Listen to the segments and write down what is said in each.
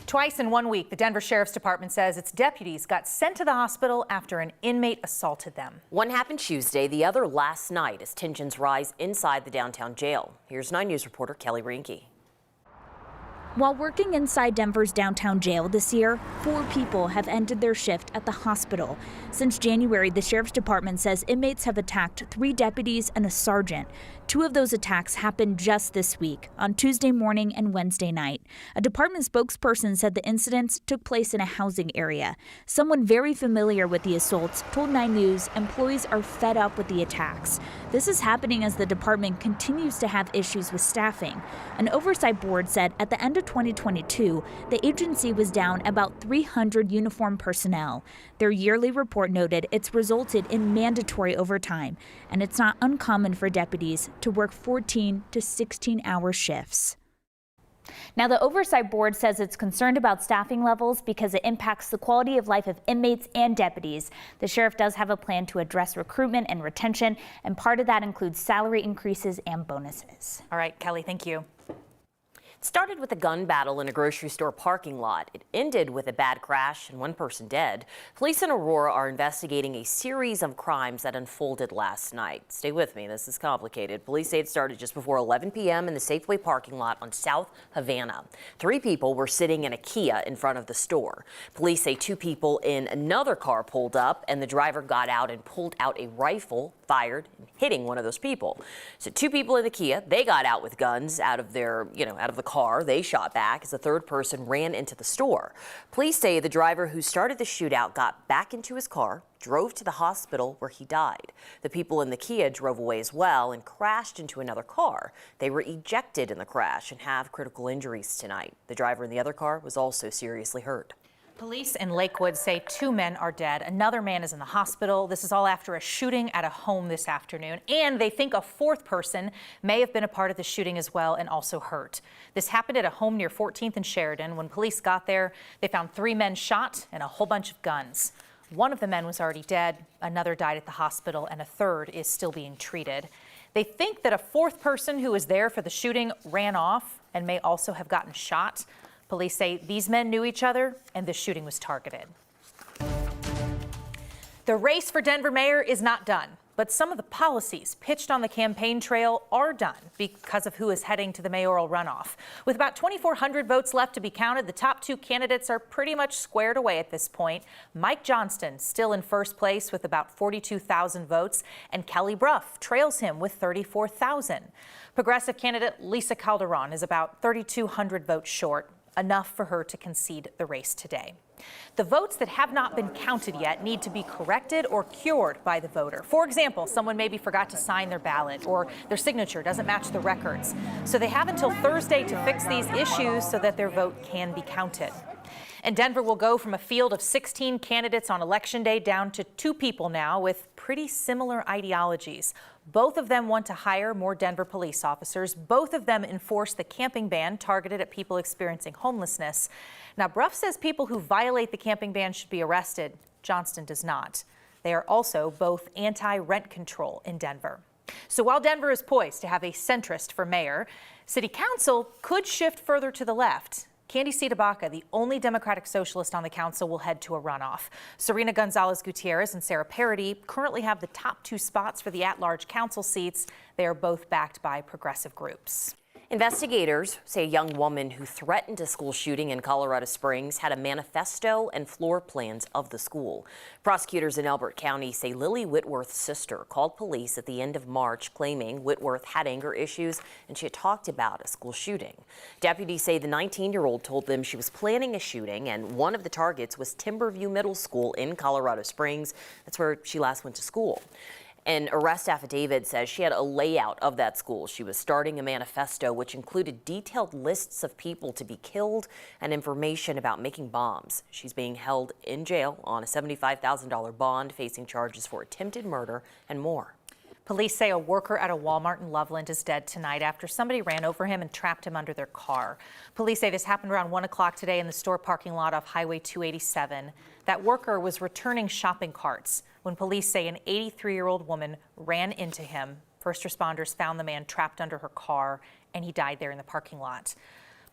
Twice in 1 week, the Denver Sheriff's Department says its deputies got sent to the hospital after an inmate assaulted them. One happened Tuesday, the other last night, as tensions rise inside the downtown jail. Here's 9 News reporter Kelly Rinke. While working inside Denver's downtown jail this year, 4 people have ended their shift at the hospital. Since January, the Sheriff's Department says inmates have attacked 3 deputies and a sergeant. 2 of those attacks happened just this week, on Tuesday morning and Wednesday night. A department spokesperson said the incidents took place in a housing area. Someone very familiar with the assaults told 9 News employees are fed up with the attacks. This is happening as the department continues to have issues with staffing. An oversight board said at the end of 2022, the agency was down about 300 uniformed personnel. Their yearly report noted it's resulted in mandatory overtime, and it's not uncommon for deputies to work 14 to 16-hour shifts. Now, the Oversight Board says it's concerned about staffing levels because it impacts the quality of life of inmates and deputies. The sheriff does have a plan to address recruitment and retention, and part of that includes salary increases and bonuses. All right, Kelly, thank you. It started with a gun battle in a grocery store parking lot. It ended with a bad crash and 1 person dead. Police in Aurora are investigating a series of crimes that unfolded last night. Stay with me, this is complicated. Police say it started just before 11 p.m. in the Safeway parking lot on South Havana. 3 people were sitting in a Kia in front of the store. Police say 2 people in another car pulled up, and the driver got out and pulled out a rifle, fired, and hitting one of those people. So 2 people in the Kia, they got out with guns out of their, out of the car. They shot back as the 3rd person ran into the store. Police say the driver who started the shootout got back into his car, drove to the hospital where he died. The people in the Kia drove away as well and crashed into another car. They were ejected in the crash and have critical injuries tonight. The driver in the other car was also seriously hurt. Police in Lakewood say 2 men are dead. Another man is in the hospital. This is all after a shooting at a home this afternoon. And they think a 4th person may have been a part of the shooting as well and also hurt. This happened at a home near 14th and Sheridan. When police got there, they found 3 men shot and a whole bunch of guns. One of the men was already dead. Another died at the hospital, and a 3rd is still being treated. They think that a 4th person who was there for the shooting ran off and may also have gotten shot. Police say these men knew each other and the shooting was targeted. The race for Denver mayor is not done, but some of the policies pitched on the campaign trail are done because of who is heading to the mayoral runoff. With about 2,400 votes left to be counted, the top 2 candidates are pretty much squared away at this point. Mike Johnston still in first place with about 42,000 votes, and Kelly Bruff trails him with 34,000. Progressive candidate Lisa Calderon is about 3,200 votes short, enough for her to concede the race today. The votes that have not been counted yet need to be corrected or cured by the voter. For example, someone maybe forgot to sign their ballot or their signature doesn't match the records. So they have until Thursday to fix these issues so that their vote can be counted. And Denver will go from a field of 16 candidates on Election Day down to 2 people now with pretty similar ideologies. Both of them want to hire more Denver police officers. Both of them enforce the camping ban targeted at people experiencing homelessness. Now, Bruff says people who violate the camping ban should be arrested. Johnston does not. They are also both anti-rent control in Denver. So while Denver is poised to have a centrist for mayor, City Council could shift further to the left. Candy Tabaka, the only Democratic socialist on the council, will head to a runoff. Serena Gonzalez-Gutierrez and Sarah Parody currently have the top 2 spots for the at-large council seats. They are both backed by progressive groups. Investigators say a young woman who threatened a school shooting in Colorado Springs had a manifesto and floor plans of the school. Prosecutors in Elbert County say Lily Whitworth's sister called police at the end of March claiming Whitworth had anger issues and she had talked about a school shooting. Deputies say the 19-year-old told them she was planning a shooting and one of the targets was Timberview Middle School in Colorado Springs. That's where she last went to school. An arrest affidavit says she had a layout of that school. She was starting a manifesto which included detailed lists of people to be killed and information about making bombs. She's being held in jail on a $75,000 bond, facing charges for attempted murder and more. Police say a worker at a Walmart in Loveland is dead tonight after somebody ran over him and trapped him under their car. Police say this happened around 1 o'clock today in the store parking lot off Highway 287. That worker was returning shopping carts when police say an 83-year-old woman ran into him. First responders found the man trapped under her car, and he died there in the parking lot.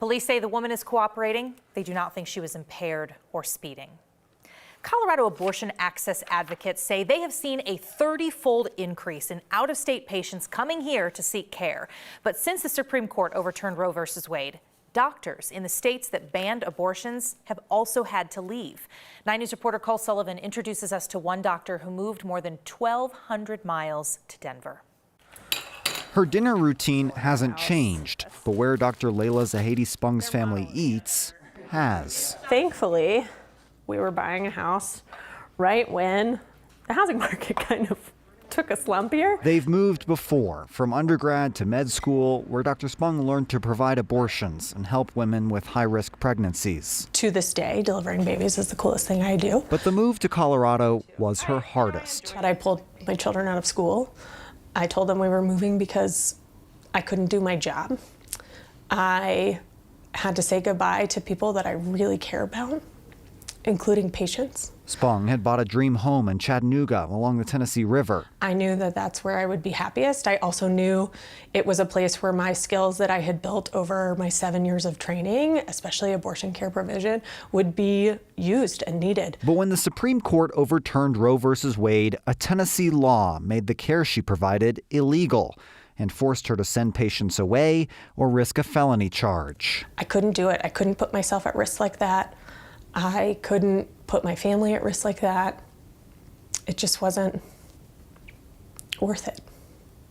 Police say the woman is cooperating. They do not think she was impaired or speeding. Colorado abortion access advocates say they have seen a 30-fold increase in out-of-state patients coming here to seek care. But since the Supreme Court overturned Roe v. Wade, doctors in the states that banned abortions have also had to leave. 9 News reporter Cole Sullivan introduces us to one doctor who moved more than 1,200 miles to Denver. Her dinner routine hasn't changed, but where Dr. Layla Zahedi Spung's family eats has. Thankfully, we were buying a house right when the housing market kind of took a slump here. They've moved before, from undergrad to med school, where Dr. Spung learned to provide abortions and help women with high-risk pregnancies. To this day, delivering babies is the coolest thing I do. But the move to Colorado was her hardest. I pulled my children out of school. I told them we were moving because I couldn't do my job. I had to say goodbye to people that I really care about, including patients. Spung had bought a dream home in Chattanooga along the Tennessee River. I knew that that's where I would be happiest. I also knew it was a place where my skills that I had built over my 7 years of training, especially abortion care provision, would be used and needed. But when the Supreme Court overturned Roe v. Wade, a Tennessee law made the care she provided illegal and forced her to send patients away or risk a felony charge. I couldn't do it. I couldn't put myself at risk like that. I couldn't put my family at risk like that. It just wasn't worth it,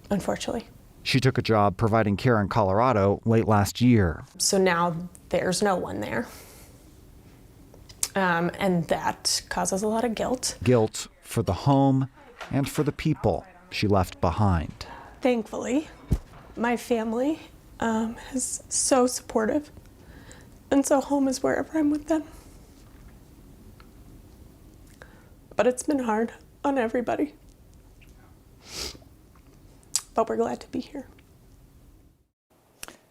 unfortunately. She took a job providing care in Colorado late last year. So now there's no one there. And that causes a lot of guilt. Guilt for the home and for the people she left behind. Thankfully, my family is so supportive. And so home is wherever I'm with them. But it's been hard on everybody. But we're glad to be here.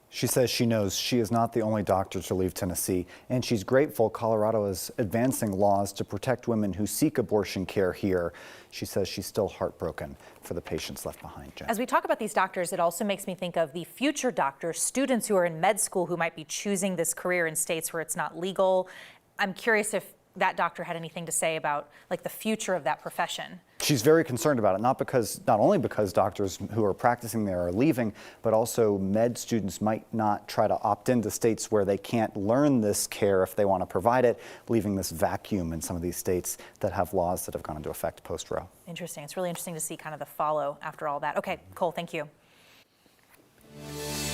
She says she knows she is not the only doctor to leave Tennessee, and she's grateful Colorado is advancing laws to protect women who seek abortion care here. She says she's still heartbroken for the patients left behind. Jen. As we talk about these doctors, it also makes me think of the future doctors, students who are in med school who might be choosing this career in states where it's not legal. I'm curious if that doctor had anything to say about like the future of that profession. She's very concerned about it, not only because doctors who are practicing there are leaving, but also med students might not try to opt into states where they can't learn this care if they want to provide it, leaving this vacuum in some of these states that have laws that have gone into effect post-Roe. Interesting. It's really interesting to see kind of the follow after all that. Okay, Cole, thank you.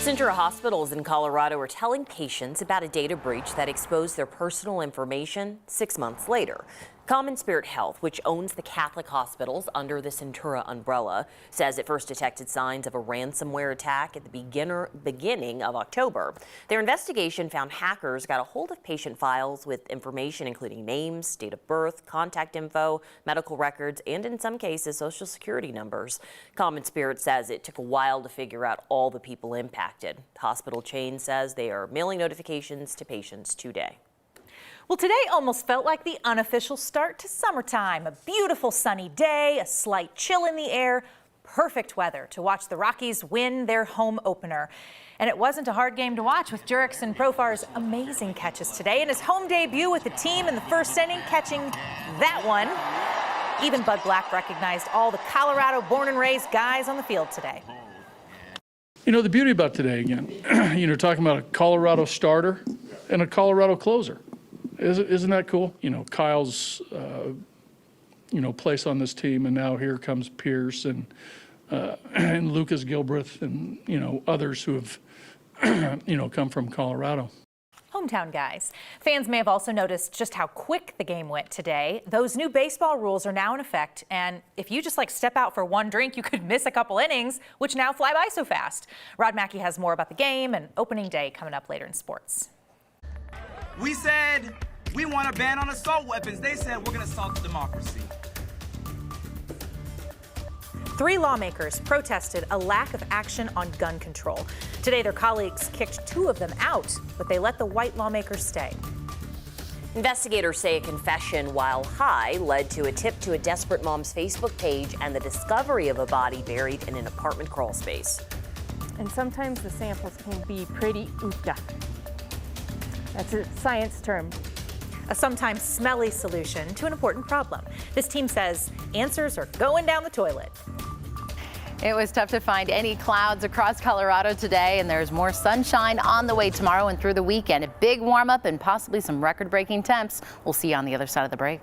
Centura hospitals in Colorado are telling patients about a data breach that exposed their personal information 6 months later. Common Spirit Health, which owns the Catholic hospitals under the Centura umbrella, says it first detected signs of a ransomware attack at the beginning of October. Their investigation found hackers got a hold of patient files with information including names, date of birth, contact info, medical records, and in some cases, social security numbers. Common Spirit says it took a while to figure out all the people impacted. The hospital chain says they are mailing notifications to patients today. Well, today almost felt like the unofficial start to summertime. A beautiful sunny day, a slight chill in the air, perfect weather to watch the Rockies win their home opener. And it wasn't a hard game to watch with Jurickson Profar's amazing catches today in his home debut with the team in the first inning, catching that one. Even Bud Black recognized all the Colorado born and raised guys on the field today. You know, the beauty about today, again, talking about a Colorado starter and a Colorado closer. Isn't that cool? Kyle's, place on this team, and now here comes Pierce and Lucas Gilbreth and, others who have, come from Colorado. Hometown guys. Fans may have also noticed just how quick the game went today. Those new baseball rules are now in effect, and if you just step out for one drink, you could miss a couple innings, which now fly by so fast. Rod Mackey has more about the game and opening day coming up later in sports. We said we want a ban on assault weapons. They said we're going to assault democracy. 3 lawmakers protested a lack of action on gun control. Today, their colleagues kicked 2 of them out, but they let the white lawmakers stay. Investigators say a confession while high led to a tip to a desperate mom's Facebook page and the discovery of a body buried in an apartment crawl space. And sometimes the samples can be pretty oofda. That's a science term. A sometimes smelly solution to an important problem. This team says answers are going down the toilet. It was tough to find any clouds across Colorado today, and there's more sunshine on the way tomorrow and through the weekend. A big warm up and possibly some record-breaking temps. We'll see you on the other side of the break.